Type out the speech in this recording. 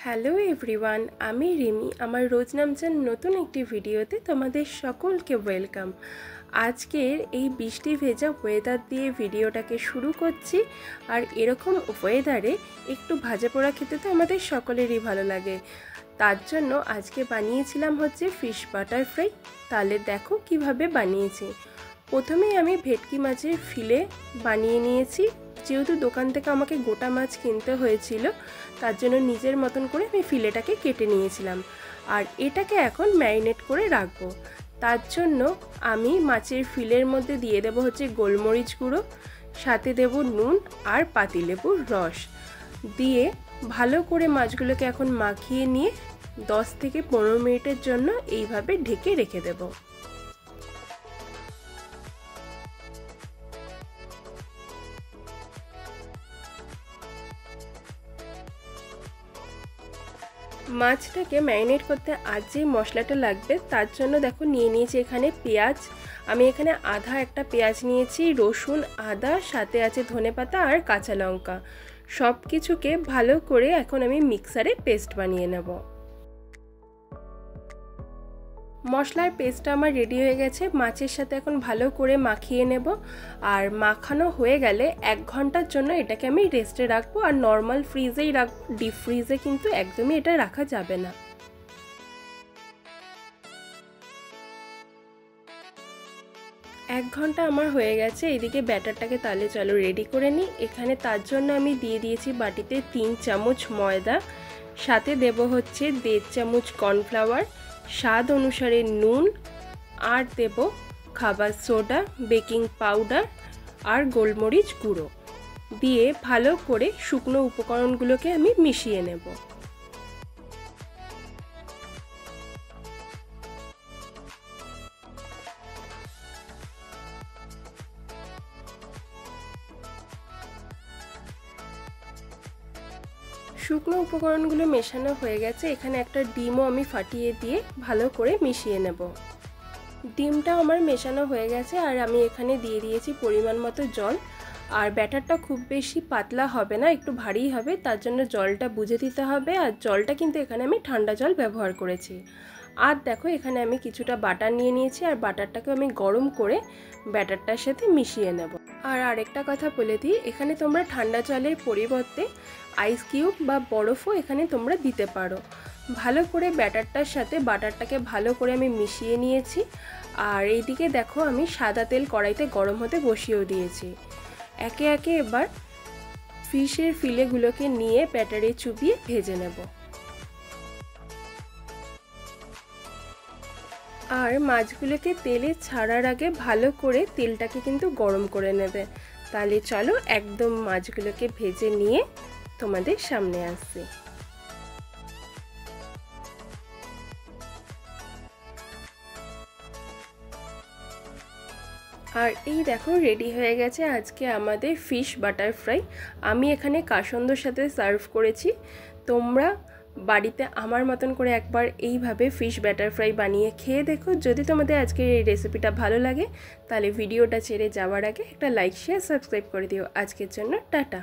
Hello everyone, আমি রিমি। আমার রোজ নামচান নতুন একটি ভিডিওতে তোমাদের সকলকে ওয়েলকাম। আজকের এই বৃষ্টি ভেজা ওয়েদার দিয়ে ভিডিওটাকে শুরু করছি। আর এরকম ওয়েদারে একটু ভাজা পোড়া খেতে তো আমাদের সকলেরই ভালো লাগে। তার জন্য আজকে বানিয়েছিলাম হচ্ছে ফিশ বাটার ফ্রাই। তাহলে দেখো কিভাবে বানিয়েছি। প্রথমেই আমি ভেটকি মাছের ফিলে বানিয়ে নিয়েছি। যেহেতু দোকান থেকে আমাকে গোটা মাছ কিনতে হয়েছিল, তার জন্য নিজের মতন করে আমি ফিলেটাকে কেটে নিয়েছিলাম। আর এটাকে এখন ম্যারিনেট করে রাখবো। তার জন্য আমি মাছের ফিলের মধ্যে দিয়ে দেবো হচ্ছে গোলমরিচ গুঁড়ো, সাথে দেব নুন আর পাতিলেবুর রস দিয়ে ভালো করে মাছগুলোকে এখন মাখিয়ে নিয়ে 10 থেকে 15 মিনিটের জন্য এইভাবে ঢেকে রেখে দেবো। মাছটাকে ম্যারিনেট করতে আর যে মশলাটা লাগবে তার জন্য দেখো নিয়ে নিয়েছি এখানে পেঁয়াজ। আমি এখানে আধা একটা পেঁয়াজ নিয়েছি, রসুন, আদা, সাথে আছে ধনেপাতা আর কাঁচা লঙ্কা। সব কিছুকে ভালো করে এখন আমি মিক্সারে পেস্ট বানিয়ে নেব। মশলার পেস্টটা আমার রেডি হয়ে গেছে। মাছের সাথে এখন ভালো করে মাখিয়ে নেব। আর মাখানো হয়ে গেলে 1 ঘন্টার জন্য এটাকে আমি রেস্টে রাখবো। আর নর্মাল ফ্রিজেই রাখবো, ডিপ ফ্রিজে কিন্তু একদমই এটা রাখা যাবে না। এক ঘন্টা আমার হয়ে গেছে। এদিকে ব্যাটারটাকে তাহলে চলো রেডি করে নিই। এখানে তার জন্য আমি দিয়ে দিয়েছি বাটিতে 3 চামচ ময়দা, সাথে দেব হচ্ছে 1.5 চামচ কর্নফ্লাওয়ার, স্বাদ অনুসারে নুন, আর দেব খাবার সোডা, বেকিং পাউডার আর গোলমরিচ গুঁড়ো দিয়ে ভালো করে শুকনো উপকরণগুলোকে আমি মিশিয়ে নেব। শুকনো উপকরণগুলো মেশানো হয়ে গেছে। এখানে একটা ডিমও আমি ফাটিয়ে দিয়ে ভালো করে মিশিয়ে নেব। ডিমটা আমার মেশানো হয়ে গেছে আর আমি এখানে দিয়ে দিয়েছি পরিমাণ মতো জল। আর ব্যাটারটা খুব বেশি পাতলা হবে না, একটু ভারী হবে, তার জন্য জলটা বুঝে দিতে হবে। আর জলটা কিন্তু এখানে আমি ঠান্ডা জল ব্যবহার করেছি। আর দেখো এখানে আমি কিছুটা বাটার নিয়ে নিয়েছি আর বাটারটাকে আমি গরম করে ব্যাটারটার সাথে মিশিয়ে নেব। আর আরেকটা কথা বলে দিই, এখানে তোমরা ঠান্ডা জলের পরিবর্তে আইস কিউব বা বরফও এখানে তোমরা দিতে পারো। ভালো করে ব্যাটারটার সাথে বাটারটাকে ভালো করে আমি মিশিয়ে নিয়েছি। আর এইদিকে দেখো আমি সাদা তেল কড়াইতে গরম হতে বসিয়েও দিয়েছি। একে একে এবার ফিশের ফিলেগুলোকে নিয়ে ব্যাটারে চুবিয়ে ভেজে নেব। আর মাছগুলোকে তেলে ছাড়ার আগে ভালো করে তেলটাকে কিন্তু গরম করে নেবে। তাহলে চলো একদম মাছগুলোকে ভেজে নিয়ে তোমাদের সামনে আসছি। আর এই দেখো রেডি হয়ে গেছে আজকে আমাদের ফিশ বাটার ফ্রাই। আমি এখানে কাসুন্দির সাথে সার্ভ করেছি। তোমরা বাড়িতে আমার মতন করে একবার এইভাবে ফিশ বাটার ফ্রাই বানিয়ে খেয়ে দেখো। যদি তোমাদের আজকের এই রেসিপিটা ভালো লাগে তাহলে ভিডিওটা ছেড়ে যাওয়ার আগে একটা লাইক, শেয়ার, সাবস্ক্রাইব করে দিও। আজকের জন্য টাটা।